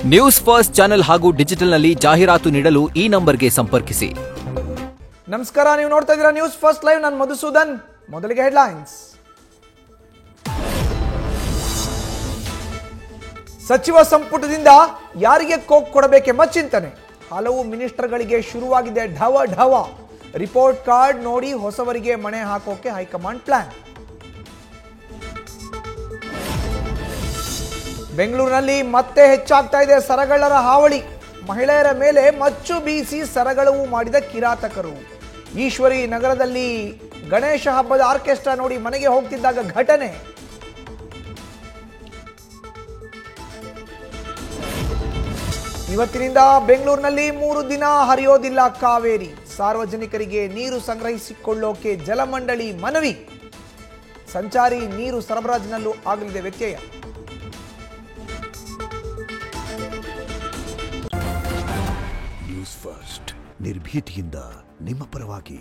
News first channel ಹಾಗೂ ಡಿಜಿಟಲ್ನಲ್ಲಿ ಜಾಹೀರಾತು ನೀಡಲು ಈ ನಂಬರ್ಗೆ ಸಂಪರ್ಕಿಸಿ. ನಮಸ್ಕಾರ, ನೀವು ನೋಡ್ತಾ ಇದ್ದೀರಾ ನ್ಯೂಸ್ ಫಸ್ಟ್ ಲೈವ್. ನಾನು ಮಧುಸೂದನ್. ಮೊದಲಿಗೆ ಹೆಡ್ಲೈನ್ಸ್. ಸಚಿವ ಸಂಪುಟದಿಂದ ಯಾರಿಗೆ ಕೋಕ್ ಕೊಡಬೇಕೆಂಬ ಚಿಂತನೆ. ಹಲವು ಮಿನಿಸ್ಟರ್ಗಳಿಗೆ ಶುರುವಾಗಿದೆ ಢವ ಢವ. ರಿಪೋರ್ಟ್ ಕಾರ್ಡ್ ನೋಡಿ ಹೊಸವರಿಗೆ ಮಣೆ ಹಾಕೋಕೆ ಹೈಕಮಾಂಡ್ ಪ್ಲಾನ್. ಬೆಂಗಳೂರಿನಲ್ಲಿ ಮತ್ತೆ ಹೆಚ್ಚಾಗ್ತಾ ಇದೆ ಸರಗಳ್ಳರ ಹಾವಳಿ. ಮಹಿಳೆಯರ ಮೇಲೆ ಮಚ್ಚು ಬೀಸಿ ಸರಗಳವು ಮಾಡಿದ ಕಿರಾತಕರು. ಈಶ್ವರಿ ನಗರದಲ್ಲಿ ಗಣೇಶ ಹಬ್ಬದ ಆರ್ಕೆಸ್ಟ್ರಾ ನೋಡಿ ಮನೆಗೆ ಹೋಗ್ತಿದ್ದಾಗ ಘಟನೆ. ಇವತ್ತಿನಿಂದ ಬೆಂಗಳೂರಿನಲ್ಲಿ 3 ದಿನ ಹರಿಯೋದಿಲ್ಲ ಕಾವೇರಿ. ಸಾರ್ವಜನಿಕರಿಗೆ ನೀರು ಸಂಗ್ರಹಿಸಿಕೊಳ್ಳೋಕೆ ಜಲಮಂಡಳಿ ಮನವಿ. ಸಂಚಾರಿ ನೀರು ಸರಬರಾಜಿನಲ್ಲೂ ಆಗಲಿದೆ ವ್ಯತ್ಯಯ. ನ್ಯೂಸ್ ಫಸ್ಟ್ ನಿರ್ಭೀತಿಯಿಂದ ನಿಮ್ಮ ಪರವಾಗಿ.